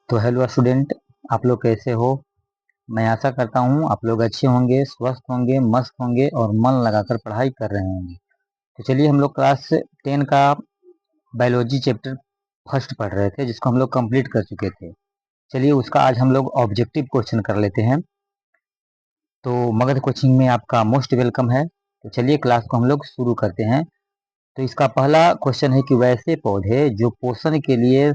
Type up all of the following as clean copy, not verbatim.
तो hello student, आप लोग कैसे हो। मैं आशा करता हूँ आप लोग अच्छे होंगे, स्वस्थ होंगे, मस्त होंगे और मन लगाकर पढ़ाई कर रहे होंगे। तो चलिए, हम लोग क्लास 10 का बायोलॉजी चैप्टर फर्स्ट पढ़ रहे थे, जिसको हम लोग कंप्लीट कर चुके थे। चलिए, उसका आज हम लोग ऑब्जेक्टिव क्वेश्चन कर लेते हैं। तो मगध कोचिंग में आपका मोस्ट वेलकम है। तो चलिए, क्लास को हम लोग शुरू करते हैं। तो इसका पहला क्वेश्चन है कि वैसे पौधे जो पोषण के लिए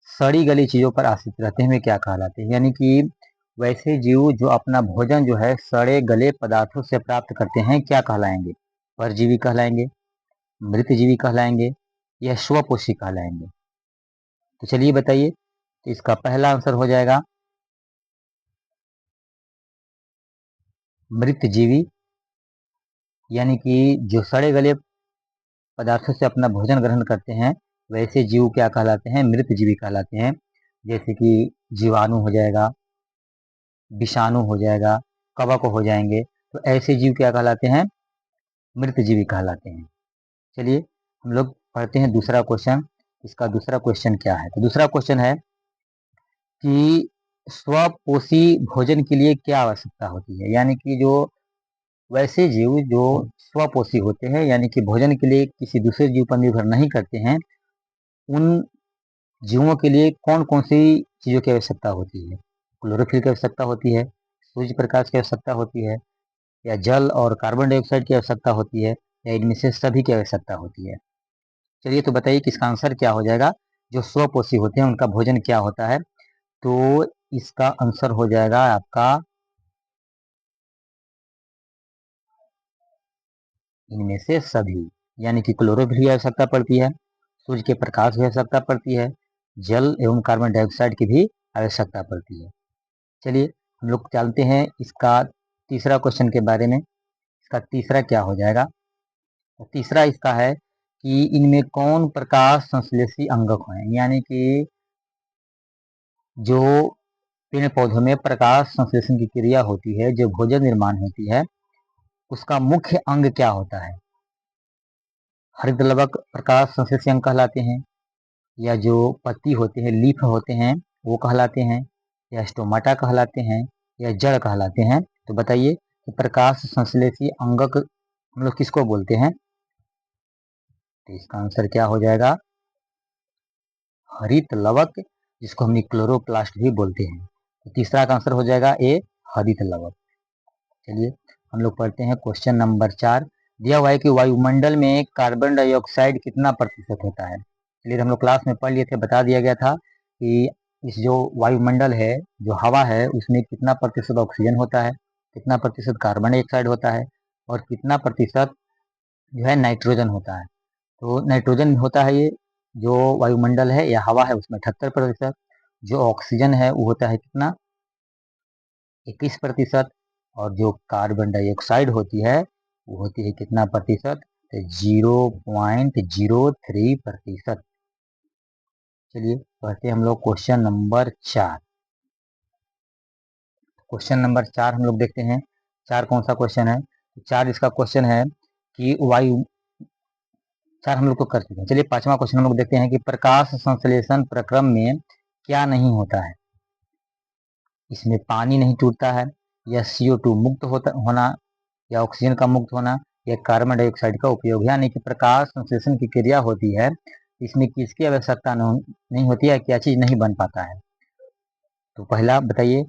सड़ी गली चीजों पर आश्रित रहते हैं वे क्या कहलाते हैं। यानी कि वैसे जीव जो अपना भोजन जो है सड़े गले पदार्थों से प्राप्त करते हैं क्या कहलाएंगे। परजीवी कहलाएंगे, मृतजीवी कहलाएंगे या स्वपोषी कहलाएंगे। तो चलिए बताइए। तो इसका पहला आंसर हो जाएगा मृतजीवी। यानी कि जो सड़े गले पदार्थों से अपना भोजन ग्रहण करते हैं वैसे जीव क्या कहलाते हैं, मृतजीवी कहलाते हैं। जैसे कि जीवाणु हो जाएगा, विषाणु हो जाएगा, कवक हो जाएंगे। तो ऐसे जीव क्या कहलाते हैं, मृतजीवी कहलाते हैं। चलिए, हम लोग पढ़ते हैं दूसरा क्वेश्चन। इसका दूसरा क्वेश्चन क्या है। तो दूसरा क्वेश्चन है कि स्वपोषी भोजन के लिए क्या आवश्यकता होती है। यानी कि जो वैसे जीव जो स्वपोषी होते हैं, यानी कि भोजन के लिए किसी दूसरे जीव पर निर्भर नहीं करते हैं, उन जीवों के लिए कौन कौन सी चीजों की आवश्यकता होती है। क्लोरोफिल की आवश्यकता होती है, सूर्य प्रकाश की आवश्यकता होती है, या जल और कार्बन डाइऑक्साइड की आवश्यकता होती है, या इनमें से सभी की आवश्यकता होती है। चलिए, तो बताइए कि इसका आंसर क्या हो जाएगा। जो स्वपोषी होते हैं उनका भोजन क्या होता है। तो इसका आंसर हो जाएगा आपका इनमें से सभी। यानी कि क्लोरोफिल की आवश्यकता पड़ती है, सूर्य के प्रकाश की आवश्यकता पड़ती है, जल एवं कार्बन डाइऑक्साइड की भी आवश्यकता पड़ती है। चलिए, हम लोग जानते हैं इसका तीसरा क्वेश्चन के बारे में। इसका तीसरा क्या हो जाएगा। तो तीसरा इसका है कि इनमें कौन प्रकाश संश्लेषी अंगक हैं। यानी कि जो पेड़ पौधों में प्रकाश संश्लेषण की क्रिया होती है, जो भोजन निर्माण होती है, उसका मुख्य अंग क्या होता है। हरित लवक प्रकाश संश्लेषी अंग कहलाते हैं, या जो पत्ती होते हैं, लीफ होते हैं, वो कहलाते हैं, या स्टोमाटा कहलाते हैं, या जड़ कहलाते हैं। तो बताइए कि प्रकाश संश्लेषी अंगक हम लोग किसको बोलते हैं। तो इसका आंसर क्या हो जाएगा, हरित लवक, जिसको हम क्लोरोप्लास्ट भी बोलते हैं। तो तीसरा का आंसर हो जाएगा ए, हरित लवक। चलिए, हम लोग पढ़ते हैं क्वेश्चन नंबर 4। दिया हुआ है कि वायुमंडल में कार्बन डाइऑक्साइड कितना प्रतिशत होता है। चलिए, हम लोग क्लास में पढ़ लिए थे, बता दिया गया था कि इस जो वायुमंडल है, जो हवा है, उसमें कितना प्रतिशत ऑक्सीजन होता है, कितना प्रतिशत कार्बन डाइऑक्साइड होता है, और कितना प्रतिशत जो है नाइट्रोजन होता है। तो नाइट्रोजन होता है ये जो वायुमंडल है या हवा है उसमें 78%। जो ऑक्सीजन है वो होता है कितना, 21%। और जो कार्बन डाइऑक्साइड होती है वो होती है कितना प्रतिशत, तो 0.03%। चलिए, पढ़ते हैं हम लोग क्वेश्चन नंबर 4। क्वेश्चन नंबर 4 हम लोग देखते हैं। 4 कौन सा क्वेश्चन है। 4 इसका क्वेश्चन है कि वायु, 4 हम लोग तो कर चुके हैं। चलिए, 5वां क्वेश्चन हम लोग देखते हैं कि प्रकाश संश्लेषण प्रक्रम में क्या नहीं होता है। इसमें पानी नहीं टूटता है, या CO2 मुक्त होना, या ऑक्सीजन का मुक्त होना, या कार्बन डाइऑक्साइड का उपयोग। यानी कि प्रकाश संश्लेषण की क्रिया होती है, इसमें किसकी आवश्यकता नहीं होती है, क्या चीज नहीं बन पाता है। तो पहला बताइए,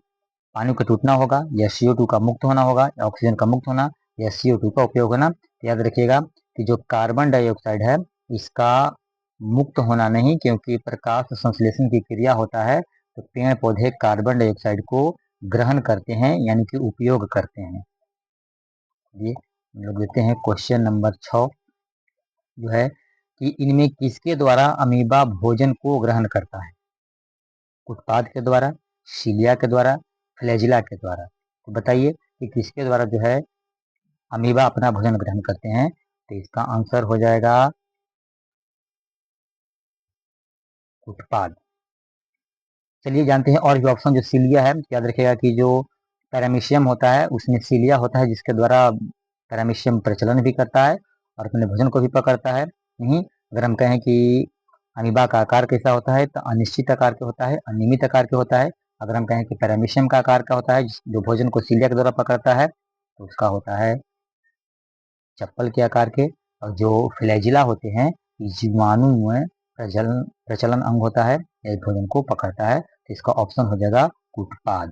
पानी का टूटना होगा, या CO2 का मुक्त होना होगा, या ऑक्सीजन का मुक्त होना, या CO2 का उपयोग होना। याद रखिएगा कि जो कार्बन डाइऑक्साइड है इसका मुक्त होना नहीं, क्योंकि प्रकाश संश्लेषण की क्रिया होता है तो पेड़ पौधे कार्बन डाइऑक्साइड को ग्रहण करते हैं, यानी कि उपयोग करते हैं। ये हम लोग देखते हैं क्वेश्चन नंबर 6 जो है कि इनमें किसके द्वारा अमीबा भोजन को ग्रहण करता है। उत्पाद के द्वारा, सीलिया के द्वारा, फ्लैजिला के द्वारा। तो बताइए कि किसके द्वारा जो है अमीबा अपना भोजन ग्रहण करते हैं। तो इसका आंसर हो जाएगा उत्पाद। चलिए, जानते हैं और भी ऑप्शन। जो सीलिया है, याद रखिएगा कि जो पैरामीशियम होता है उसमें सीलिया होता है, जिसके द्वारा पैरामीशियम प्रचलन भी करता है और अपने भोजन को भी पकड़ता है। नहीं, अगर हम कहें कि अमीबा का आकार कैसा होता है? तो अनिश्चित आकार के होता है, अनियमित आकार के होता है। अगर हम कहें कि पैरामीशियम का आकार का होता है, जो भोजन को सीलिया के द्वारा पकड़ता है, तो उसका होता है चप्पल के आकार के। और जो फ्लैजिला होते हैं, जीवाणु में प्रजनन प्रचलन अंग होता है, यह भोजन को पकड़ता है, तो इसका ऑप्शन हो जाएगा कूटपाद।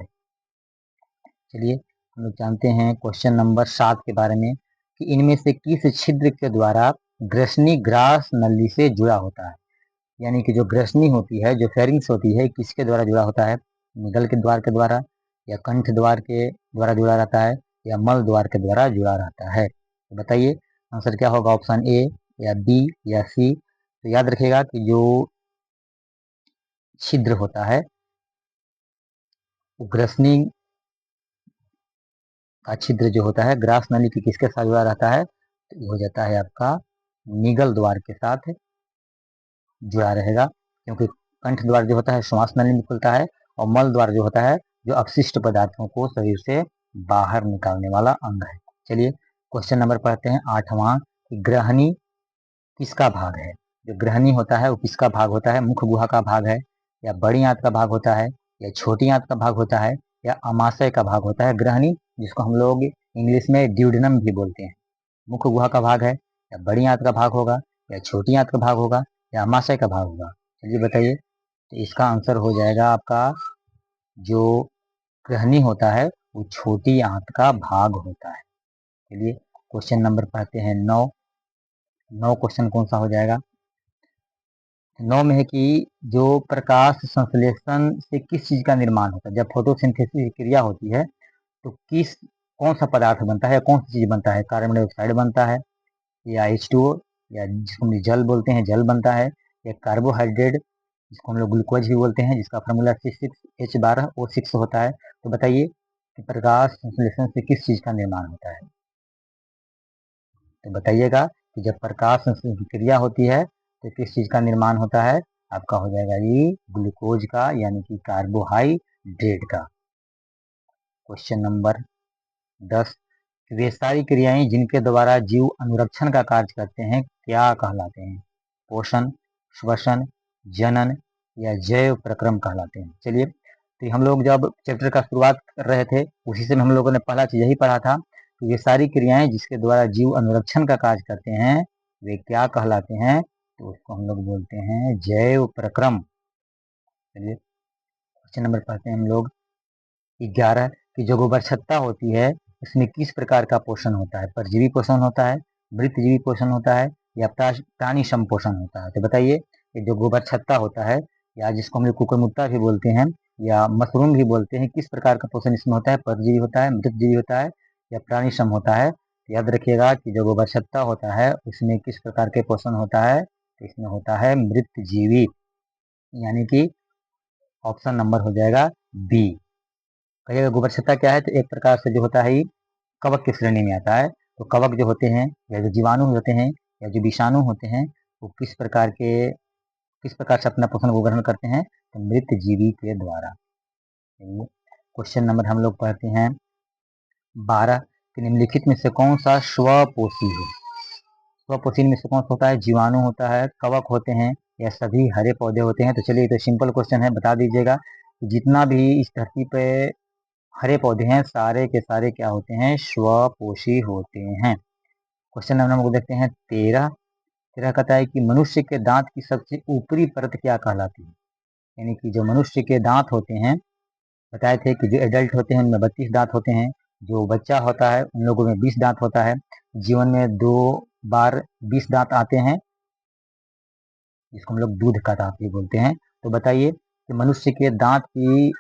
चलिए हम लोग जानते हैं क्वेश्चन नंबर 7 के बारे में कि इनमें से किस छिद्र के द्वारा ग्रसनी ग्रास नली से जुड़ा होता है? यानी कि जो ग्रसनी होती है, जो फेरिंग्स होती है, किसके द्वारा जुड़ा होता है? निगल के द्वार के द्वारा, या कंठ द्वार के द्वारा जुड़ा रहता है, या मल द्वार के द्वारा जुड़ा रहता है? तो बताइए आंसर क्या होगा? ऑप्शन ए या बी या सी? तो याद रखिएगा कि जो छिद्र होता है, ग्रसनी का छिद्र जो होता है ग्रास नली की किसके साथ जुड़ा रहता है? तो ये हो जाता है आपका निगल द्वार के साथ जुड़ा रहेगा, क्योंकि कंठ द्वार जो होता है श्वास नली में खुलता है, और मल द्वार जो होता है जो अपशिष्ट पदार्थों को शरीर से बाहर निकालने वाला अंग है। चलिए क्वेश्चन नंबर पढ़ते हैं 8वां। ग्रहणी किसका भाग है? जो ग्रहणी होता है वो किसका भाग होता है? मुख गुहा का भाग है, या बड़ी आंत का भाग होता है, या छोटी आंत का भाग होता है, या अमाशय का भाग होता है? ग्रहणी, जिसको हम लोग इंग्लिश में ड्यूडेनम भी बोलते हैं, मुख गुहा का भाग है, या बड़ी आंत का भाग होगा, या छोटी आंत का भाग होगा, या अमाशय का भाग होगा? चलिए बताइए। तो इसका आंसर हो जाएगा आपका जो ग्रहणी होता है वो छोटी आंत का भाग होता है। चलिए क्वेश्चन नंबर पढ़ते हैं 9। 9 क्वेश्चन कौन सा हो जाएगा? 9 में है कि जो प्रकाश संश्लेषण से किस चीज का निर्माण होता है? जब फोटोसिंथेसिस की क्रिया होती है तो कौन सा पदार्थ बनता है, या कौन सी चीज बनता है? कार्बन डाइऑक्साइड बनता है, या H2O, या जिसको हम जल बोलते हैं जल बनता है, या कार्बोहाइड्रेट जिसको हम लोग ग्लूकोज भी बोलते हैं, जिसका फार्मूला C6H12O6 होता है? तो बताइए कि प्रकाश संश्लेषण से किस चीज का निर्माण होता है? तो बताइएगा कि जब प्रकाश संश्लेषण की क्रिया होती है तो किस चीज का निर्माण होता है? आपका हो जाएगा ये ग्लूकोज का, यानी कि कार्बोहाइड्रेट का। Question number 10। वे सारी क्रियाएं जिनके द्वारा जीव अनुरक्षण का कार्य करते हैं क्या कहलाते हैं? पोषण, श्वसन, जनन, या जैव प्रक्रम कहलाते हैं? चलिए तो हम लोग जब चैप्टर का शुरुआत कर रहे थे उसी से हम लोगों ने पहला चीज यही पढ़ा था कि ये सारी क्रियाएं जिसके द्वारा जीव अनुरक्षण का कार्य करते हैं वे क्या कहलाते हैं? तो उसको हम लोग बोलते हैं जैव प्रक्रम। चलिए क्वेश्चन नंबर पढ़ते हैं हम लोग 11 की जो गोबरछत्ता होती है उसमें किस प्रकार का पोषण होता है? परजीवी पोषण होता है, मृतजीवी पोषण होता है, या प्राणी संपोषण होता है? तो बताइए ये जो गोबरछत्ता होता है, या जिसको हम लोग कुकुरमुत्ता भी बोलते हैं या मशरूम भी बोलते हैं, किस प्रकार का पोषण इसमें होता है? परजीवी होता है, मृतजीवी होता है, या प्राणी सम होता है? तो याद रखिएगा कि जो गोबरछत्ता होता है उसमें किस प्रकार के पोषण होता है? तो इसमें होता है मृतजीवी, यानी कि ऑप्शन नंबर हो जाएगा बी। कहिएगा गोबरछत्ता क्या है? तो एक प्रकार से जो होता है कवक की श्रेणी में आता है। तो कवक जो होते हैं, या जो जीवाणु होते हैं, या जो विषाणु होते हैं, वो किस प्रकार से अपना पोषण को ग्रहण करते हैं? तो मृत जीवी के द्वारा। क्वेश्चन नंबर हम लोग पढ़ते हैं 12 कि निम्नलिखित में से कौन सा स्वपोषी है? स्वपोषी में से कौन सा होता है? जीवाणु होता है, कवक होते हैं, या सभी हरे पौधे होते हैं? तो चलिए तो सिंपल क्वेश्चन है, बता दीजिएगा कि जितना भी इस धरती पे हरे पौधे हैं सारे के सारे क्या होते हैं? स्वपोषी होते हैं। क्वेश्चन नंबर हम लोग देखते हैं 13। 13 कहता है कि मनुष्य के दांत की सबसे ऊपरी परत क्या कहलाती है? यानी कि जो मनुष्य के दांत होते हैं, बताए थे कि जो एडल्ट होते हैं उनमें 32 दांत होते हैं, जो बच्चा होता है उन लोगों में 20 दांत होता है, जीवन में 2 बार 20 दांत आते हैं, जिसको हम लोग दूध का दांत भी बोलते हैं। तो बताइए कि मनुष्य के दांत की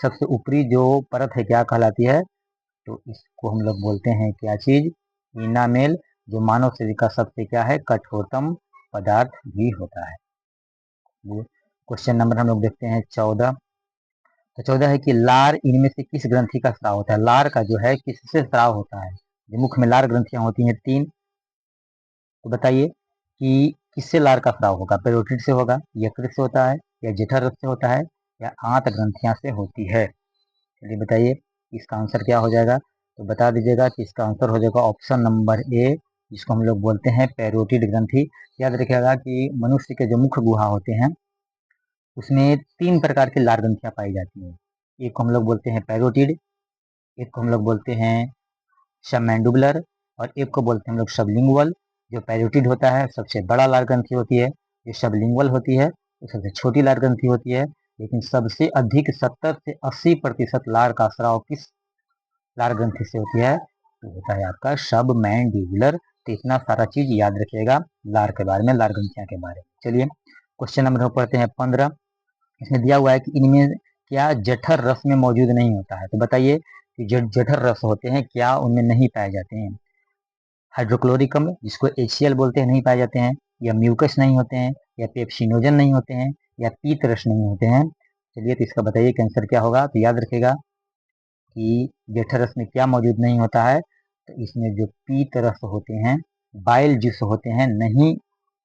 सबसे ऊपरी जो परत है क्या कहलाती है? तो इसको हम लोग बोलते हैं क्या चीज? इनामेल, जो मानव शरीर का सबसे क्या है? कठोरतम पदार्थ भी होता है। क्वेश्चन नंबर हम लोग देखते हैं 14। तो 14 है कि लार इनमें से किस ग्रंथि का स्राव होता है? लार का जो है किससे स्राव होता है? जो मुख में लार ग्रंथियां होती हैं 3, तो बताइए कि किससे लार का स्राव होगा? पेरोटिड से होगा, यकृत से होता है, या जठर से होता है, या आंत ग्रंथियां से होती है? चलिए बताइए इसका आंसर क्या हो जाएगा? तो बता दीजिएगा कि इसका आंसर हो जाएगा ऑप्शन नंबर ए, जिसको हम लोग बोलते हैं पैरोटिड ग्रंथि। याद रखिएगा कि मनुष्य के जो मुख्य गुहा होते हैं उसमें 3 प्रकार की लार ग्रंथियां पाई जाती हैं। एक को हम लोग बोलते हैं पैरोटिड, एक को हम लोग बोलते हैं सबमैंडिबुलर और एक को बोलते हैं हम लोग सबलिंगुअल। जो पैरोटिड होता है सबसे बड़ा लार ग्रंथि होती है, जो सबलिंगुअल होती है वो सबसे छोटी लार ग्रंथि होती है। लेकिन सबसे अधिक 70 से 80% लार का स्राव किस लार ग्रंथि से होती है? तो होता है आपका सबमैंडिबुलर। तो इतना सारा चीज याद रखिएगा लार के बारे में, लार ग्रंथियां के बारे में। चलिए क्वेश्चन नंबर पढ़ते हैं 15। इसमें दिया हुआ है कि इनमें क्या जठर रस में मौजूद नहीं होता है? तो बताइए कि जो जठर रस होते हैं क्या उनमें नहीं पाए जाते हैं? हाइड्रोक्लोरिक अम्ल जिसको HCl बोलते हैं नहीं पाए जाते हैं, या म्यूकस नहीं होते हैं, या पेप्सिनोजन नहीं होते हैं, या पीत रस नहीं होते हैं। चलिए तो इसका बताइए कि आंसर क्या होगा। तो याद रखेगा कि जठर रस में क्या मौजूद नहीं होता है? तो इसमें जो पीत रस होते हैं, बाइल जूस होते हैं, नहीं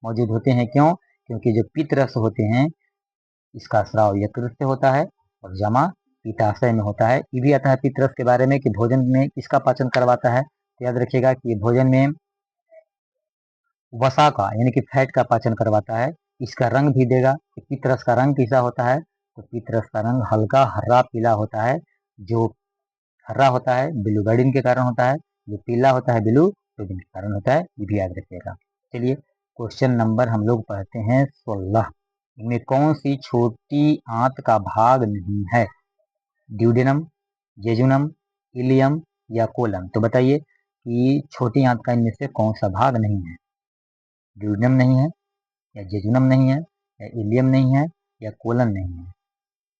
मौजूद होते हैं। क्यों? क्योंकि जो पीत रस होते हैं इसका स्राव यकृत से होता है और जमा पित्ताशय में होता है। ये भी आता है पित्त रस के बारे में कि भोजन में किसका पाचन करवाता है। तो याद रखिएगा कि भोजन में वसा का यानी कि फैट का पाचन करवाता है। इसका रंग भी देगा कि पित्त रस का रंग कैसा होता है। तो पित्त रस का रंग हल्का हरा पीला होता है। जो हरा होता है बिलुबैडिन के कारण होता है, जो पीला होता है बिलुबिन के कारण होता है। ये भी याद रखिएगा। चलिए क्वेश्चन नंबर हम लोग पढ़ते हैं 16। इनमें कौन सी छोटी आंत का भाग नहीं है? ड्यूडेनम, जेजुनम, इलियम या कोलन। तो बताइए कि छोटी आंत का इनमें से कौन सा भाग नहीं है? ड्यूडेनम नहीं है, या जेजुनम नहीं है, या इलियम नहीं है, या कोलन नहीं है।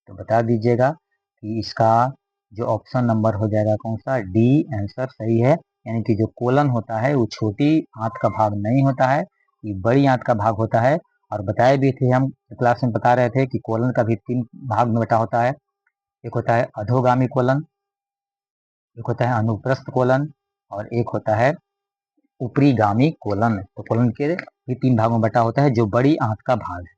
तो बता दीजिएगा कि इसका जो ऑप्शन नंबर हो जाएगा कौन सा? डी आंसर सही है। यानी कि जो कोलन होता है वो छोटी आंत का भाग नहीं होता है, ये बड़ी आंत का भाग होता है। और बताए भी थे हम क्लास में, बता रहे थे कि कोलन का भी 3 भाग में बटा होता है। एक होता है अधोगामी कोलन, एक होता है अनुप्रस्थ कोलन और एक होता है ऊपरीगामी कोलन। तो कोलन के भी 3 भागों में बटा होता है जो बड़ी आंत का भाग है।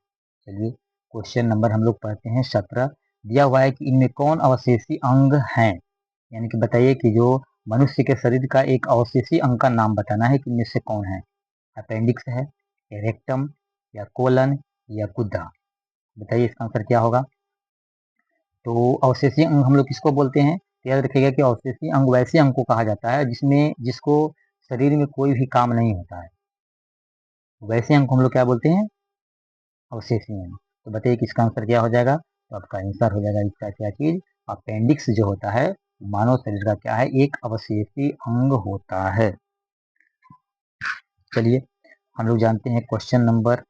चलिए क्वेश्चन नंबर हम लोग पढ़ते हैं 17। दिया हुआ है कि इनमें कौन अवशेषी अंग हैं? यानी कि बताइए कि जो मनुष्य के शरीर का एक अवशेषी अंग का नाम बताना है कि इनमें से कौन है। अपेंडिक्स है, या रेक्टम, या कोलन, या गुद्दा। बताइए इसका आंसर क्या होगा। तो अवशेषी अंग हम लोग किसको बोलते हैं? तो याद रखिएगा कि अवशेषी अंग वैसे अंग को कहा जाता है जिसको शरीर में कोई भी काम नहीं होता है, वैसे अंग को हम लोग क्या बोलते हैं? अवशेषी अंग। तो बताइए कि इसका आंसर क्या हो जाएगा। तो आपका आंसर हो जाएगा इसका क्या चीज? अपेंडिक्स जो होता है मानव शरीर का क्या है? एक अवशेषी अंग होता है। चलिए हम लोग जानते हैं क्वेश्चन नंबर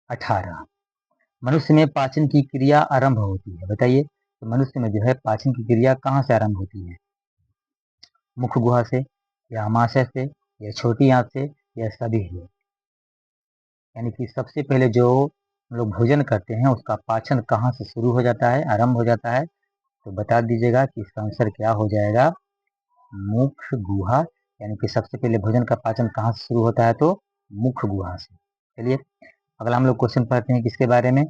18। मनुष्य में पाचन की क्रिया आरंभ होती है। बताइए तो मनुष्य में जो है पाचन की क्रिया कहाँ से आरंभ होती है? मुख गुहा से, या आमाशय से, या छोटी आंत से, या सभी से? यानी कि सबसे पहले जो हम लोग भोजन करते हैं उसका पाचन कहाँ से शुरू हो जाता है, आरंभ हो जाता है? तो बता दीजिएगा कि इसका आंसर क्या हो जाएगा। मुख गुहा। यानी कि सबसे पहले भोजन का पाचन कहाँ से शुरू होता है? तो मुख गुहा से। चलिए अगला हम लोग क्वेश्चन पढ़ते हैं किसके बारे में।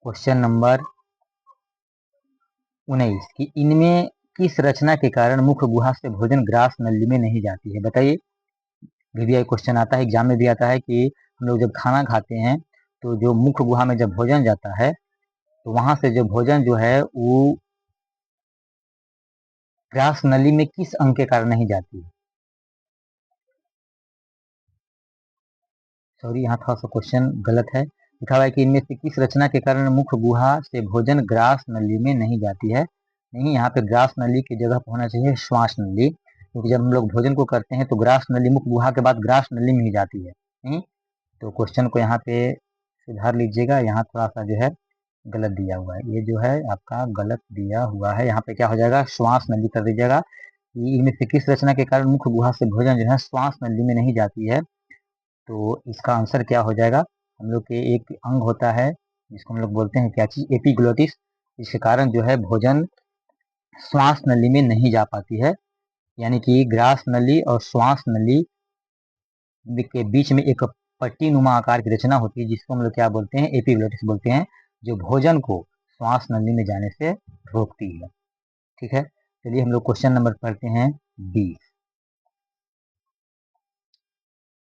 क्वेश्चन नंबर 19 कि इनमें किस रचना के कारण मुख गुहा से भोजन ग्रास नली में नहीं जाती है? बताइए। VVI क्वेश्चन आता है, एग्जाम में भी आता है कि हम लोग जब खाना खाते हैं तो जो मुख गुहा में जब भोजन जाता है तो वहां से जो भोजन जो है वो ग्रास नली में किस अंग के कारण नहीं जाती है? सॉरी यहाँ थोड़ा सा क्वेश्चन गलत है। लिखा हुआ है कि इनमें से किस रचना के कारण मुख गुहा से भोजन ग्रास नली में नहीं जाती है? नहीं, यहाँ पे ग्रास नली की जगह पर होना चाहिए श्वास नली, क्योंकि जब हम लोग भोजन को करते हैं तो ग्रास नली मुख गुहा के बाद ग्रास नली में ही जाती है। नहीं? तो क्वेश्चन को यहाँ पे सुधार लीजिएगा, यहाँ थोड़ा सा जो है गलत दिया हुआ है, ये जो है आपका गलत दिया हुआ है। यहाँ पे क्या हो जाएगा? श्वास नली कर दीजिएगा। इनमें से किस रचना के कारण मुख गुहा से भोजन जो है श्वास नली में नहीं जाती है? तो इसका आंसर क्या हो जाएगा। हम लोग के एक अंग होता है जिसको हम लोग बोलते हैं क्या चीज? एपिग्लोटिस। इसके कारण जो है भोजन श्वास नली में नहीं जा पाती है। यानी कि ग्रास नली और श्वास नली के बीच में एक पट्टी नुमा आकार की रचना होती है जिसको हम लोग क्या बोलते हैं? एपिग्लोटिस बोलते हैं, जो भोजन को श्वास नली में जाने से रोकती है। ठीक है। चलिए हम लोग क्वेश्चन नंबर पढ़ते हैं 20।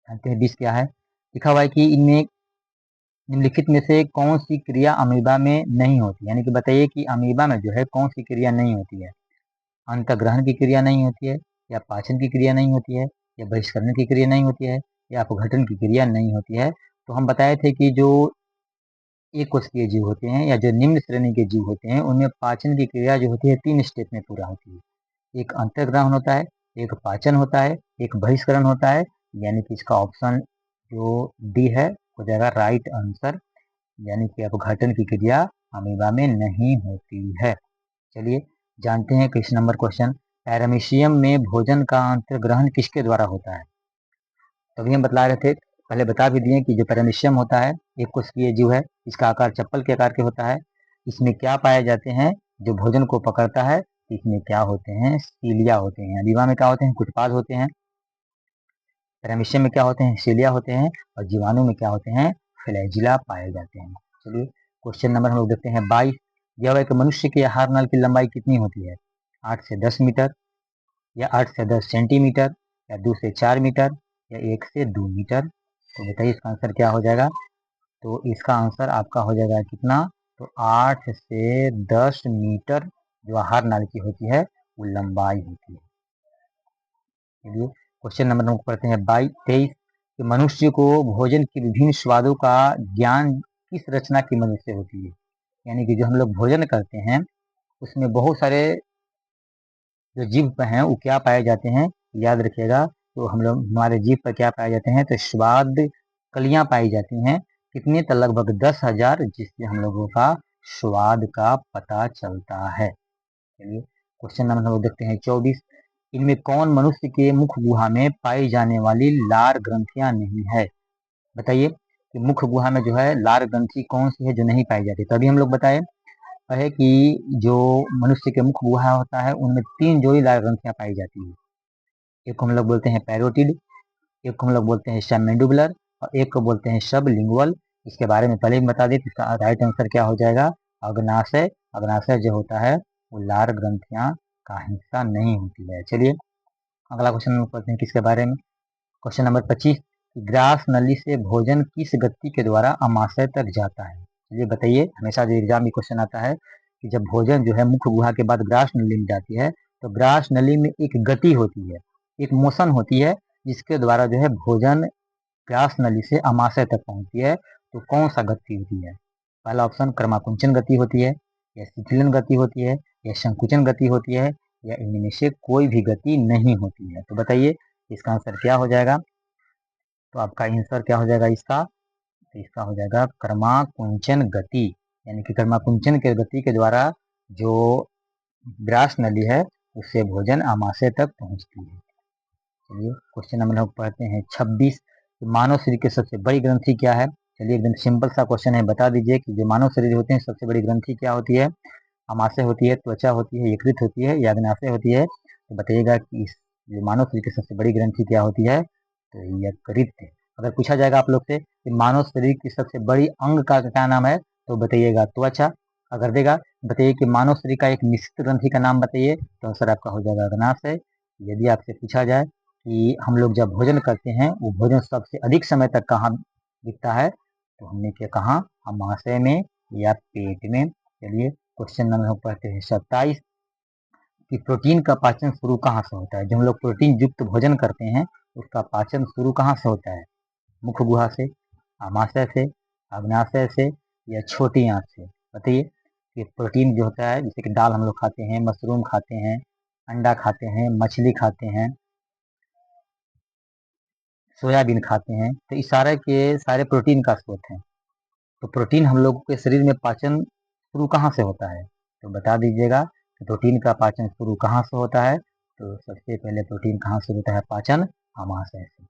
जानते हैं 20 क्या है। लिखा हुआ है कि इनमें निम्नलिखित में से कौन सी क्रिया अमीबा में नहीं होती, यानी कि बताइए कि अमीबा में जो है कौन सी क्रिया नहीं होती है। अंतग्रहण की क्रिया नहीं होती है, या पाचन की क्रिया नहीं होती है, या बहिष्करण की क्रिया नहीं होती है, या अपघटन की क्रिया नहीं होती है। तो हम बताए थे कि जो एक कोशिकीय जीव होते हैं या जो निम्न श्रेणी के जीव होते हैं उनमें पाचन की क्रिया जो होती है 3 स्टेप में पूरा होती है। एक अंतर्ग्रहण होता है, एक पाचन होता है, एक बहिष्करण होता है। यानी कि इसका ऑप्शन जो डी है हो जाएगा राइट आंसर, यानी कि अपघटन की क्रिया अमीबा में नहीं होती है। चलिए जानते हैं क्वेश्चन नंबर क्वेश्चन। पैरामीशियम में भोजन का अंतर्ग्रहण किसके द्वारा होता है। तभी हम बता रहे थे, पहले बता भी दिए कि जो पैरामीशियम होता है एक कोशिकीय जीव है, इसका आकार चप्पल के आकार के होता है। इसमें क्या पाए जाते हैं, जो भोजन को पकड़ता है इसमें क्या होते हैं, सीलिया होते हैं। अमीबा में क्या होते हैं, कुटपाद होते हैं। पैरामीशियम में क्या होते हैं, सीलिया होते हैं। और जीवाणु में क्या होते हैं, फ्लैजिला पाए जाते हैं। चलिए क्वेश्चन नंबर हम लोग देखते हैं 22। यह एक मनुष्य के आहार नल की लंबाई कितनी होती है, 8 से 10 मीटर, या 8 से 10 सेंटीमीटर, या 2 से 4 मीटर, या 1 से 2 मीटर। तो बताइए इसका आंसर क्या हो जाएगा। तो इसका आंसर आपका हो जाएगा कितना, तो 8 से 10 मीटर जो आहार नाल की होती है वो लंबाई होती है। चलिए क्वेश्चन नंबर हम पढ़ते हैं 23 कि मनुष्य को भोजन के विभिन्न स्वादों का ज्ञान किस रचना की मदद से होती है। यानी कि जो हम लोग भोजन करते हैं उसमें बहुत सारे जो जीभ पे हैं वो क्या पाए जाते हैं, याद रखिएगा। तो हम लोग हमारे जीभ पर क्या पाए जाते हैं, तो स्वाद कलियां पाई जाती हैं। कितने, तो लगभग 10,000, जिससे हम लोगों का स्वाद का पता चलता है। चलिए क्वेश्चन नंबर हम लोग देखते हैं 24। इनमें कौन मनुष्य के मुख गुहा में पाई जाने वाली लार ग्रंथियां नहीं है। बताइए कि मुख गुहा में जो है लार ग्रंथि कौन सी है जो नहीं पाई जाती। तभी हम लोग बताए है कि जो मनुष्य के मुख गुहा होता है उनमें 3 जोड़ी लार ग्रंथियां पाई जाती है। एक को हम लोग बोलते हैं पैरोटिड, एक को हम लोग बोलते हैं सबमेंडिबुलर, और एक को बोलते हैं सबलिंगुअल। इसके बारे में पहले ही बता दें, इसका राइट आंसर क्या हो जाएगा, अग्नाशय। अग्नाशय जो होता है वो लार ग्रंथियां का हिस्सा नहीं होती है। चलिए अगला क्वेश्चन हम पढ़ते हैं किसके बारे में। क्वेश्चन नंबर 25, ग्रास नली से भोजन किस गति के द्वारा अमाशय तक जाता है। चलिए बताइए, हमेशा जो एग्जाम में क्वेश्चन आता है कि जब भोजन जो है मुख गुहा के बाद ग्रास नली में जाती है तो ग्रास नली में एक गति होती है, एक मोशन होती है, जिसके द्वारा जो है भोजन ग्रास नली से अमाशय तक पहुंचती है। तो कौन सा गति होती है। पहला ऑप्शन क्रमाकुंचन गति होती है, या शिथिलन गति होती है, या संकुचन गति होती है, या इनमें से कोई भी गति नहीं होती है। तो बताइए इसका आंसर क्या हो जाएगा। तो आपका आंसर क्या हो जाएगा इसका, तो इसका हो जाएगा क्रमाकुंचन गति। यानी कि क्रमाकुंचन के गति के द्वारा जो ग्रास नली है उससे भोजन आमाशय तक पहुंचती है। चलिए क्वेश्चन नंबर हम पढ़ते हैं 26। मानव शरीर की सबसे बड़ी ग्रंथि क्या है। चलिए एकदम सिंपल सा क्वेश्चन है, बता दीजिए कि जो मानव शरीर होते हैं सबसे बड़ी ग्रंथि क्या होती है। आमाशय होती है, त्वचा होती है, यकृत होती है, या अग्नाशय होती है। तो बताइएगा कि इस जो मानव शरीर की सबसे बड़ी ग्रंथि क्या होती है, तो यकृत है। अगर पूछा जाएगा आप लोग से कि मानव शरीर की सबसे बड़ी अंग का क्या नाम है, तो बताइएगा त्वचा। अगर देगा बताइए कि मानव शरीर का एक निश्चित ग्रंथि का नाम बताइए, तो आंसर आपका हो जाएगा अग्नाशय। यदि आपसे पूछा जाए कि हम लोग जब भोजन करते हैं वो भोजन सबसे अधिक समय तक कहाँ दिखता है, तो हमने क्या कहा, अमाशय में या पेट में। चलिए क्वेश्चन नंबर हम पढ़ते हैं 27 कि प्रोटीन का पाचन शुरू कहाँ से होता है। जब हम लोग प्रोटीन युक्त भोजन करते हैं उसका पाचन शुरू कहाँ से होता है, मुख गुहा से, आमाशय से, अग्नाशय से, या छोटी आंत से। बताइए कि प्रोटीन जो होता है जैसे कि दाल हम लोग खाते हैं, मशरूम खाते हैं, अंडा खाते हैं, मछली खाते हैं, सोयाबीन खाते हैं, तो इस सारे के सारे प्रोटीन का स्रोत हैं। तो प्रोटीन हम लोगों के शरीर में पाचन शुरू कहाँ से होता है, तो बता दीजिएगा कि प्रोटीन का पाचन शुरू कहाँ से होता है। तो सबसे पहले प्रोटीन कहाँ से होता है, पाचन आमाशय से।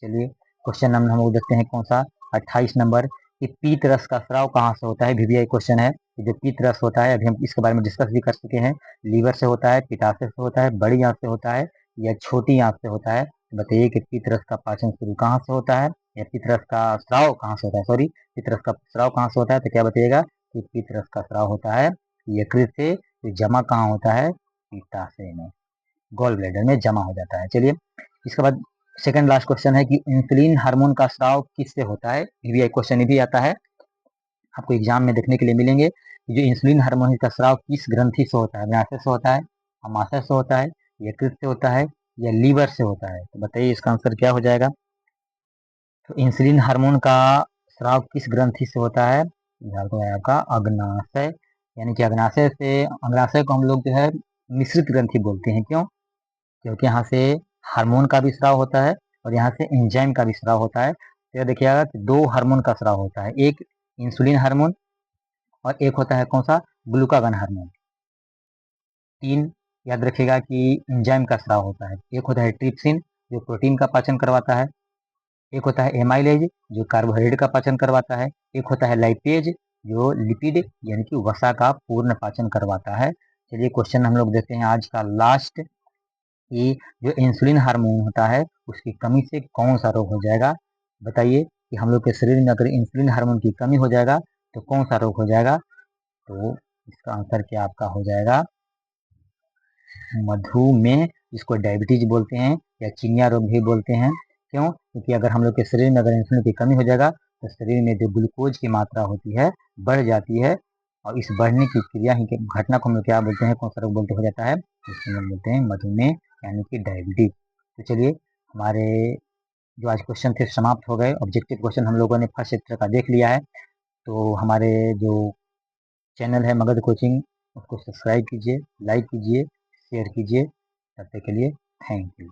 चलिए क्वेश्चन नंबर हम लोग देखते हैं कौन सा, 28 नंबर कि पीत रस का स्राव कहाँ से होता है। वीवीआई क्वेश्चन है कि जो पीत रस होता है अभी हम इसके बारे में डिस्कस भी कर चुके हैं। लीवर से होता है, पित्ताशय से होता है, बड़ी आंत से होता है, या छोटी आंत से होता है। तो बताइए कि पीत रस का पाचन शुरू कहाँ से होता है, या पीत रस का स्राव कहाँ से होता है, सॉरी पीत रस का स्राव कहाँ से होता है। तो क्या बताइएगा कि पीत रस का स्राव होता है यकृत से। तो जमा कहाँ होता है, पित्ताशय में, गॉल ब्लैडर में जमा हो जाता है। चलिए इसके बाद सेकंड लास्ट क्वेश्चन है कि इंसुलिन हार्मोन का स्राव किससे होता है। ये क्वेश्चन भी आता है, आपको एग्जाम में देखने के लिए मिलेंगे। जो इंसुलिन हार्मोन का स्राव किस ग्रंथि से होता है, अग्नाशय से होता है, अमाशय से होता है, यकृत से होता है या लीवर से होता है। तो बताइए इसका आंसर क्या हो जाएगा। तो इंसुलिन हार्मोन का स्राव किस ग्रंथि से होता है, आपका अग्नाशय, यानी कि अग्नाशय से, अग्नाशय को हम लोग जो है मिश्रित ग्रंथि बोलते हैं। क्यों? क्योंकि यहाँ से हार्मोन का भी स्राव होता है और यहाँ से एंजाइम का भी स्राव होता है। तो यह देखिएगा कि दो हार्मोन का स्राव होता है, एक इंसुलिन हार्मोन और एक होता है कौन सा, ग्लूकागन हार्मोन। तीन याद रखिएगा कि एंजाइम का स्राव होता है, एक होता है ट्रिप्सिन जो प्रोटीन का पाचन करवाता है, एक होता है एमाइलेज जो कार्बोहाइड्रेट का पाचन करवाता है, एक होता है लाइपेज जो लिपिड यानी कि वसा का पूर्ण पाचन करवाता है। चलिए क्वेश्चन हम लोग देखते हैं आज का लास्ट, कि जो इंसुलिन हार्मोन होता है उसकी कमी से कौन सा रोग हो जाएगा। बताइए कि हम लोग के शरीर में अगर इंसुलिन हार्मोन की कमी हो जाएगा तो कौन सा रोग हो जाएगा। तो इसका आंसर क्या आपका हो जाएगा, मधुमेह, जिसको डायबिटीज बोलते हैं या चिनिया रोग भी बोलते हैं। क्यों? क्योंकि अगर हम लोग के शरीर में अगर इंसुलिन की कमी हो जाएगा तो शरीर में जो ग्लूकोज की मात्रा होती है बढ़ जाती है, और इस बढ़ने की क्रिया ही के घटना को हम लोग क्या बोलते हैं, कौन सा रोग बोलते हो जाता है, इसको हम लोग बोलते हैं मधुमेह यानी कि डायबिटीज। तो चलिए हमारे जो आज क्वेश्चन थे समाप्त हो गए, ऑब्जेक्टिव क्वेश्चन हम लोगों ने फर्स्ट चैप्टर का देख लिया है। तो हमारे जो चैनल है मगध कोचिंग, उसको सब्सक्राइब कीजिए, लाइक कीजिए, शेयर कीजिए। तब तक के लिए थैंक यू।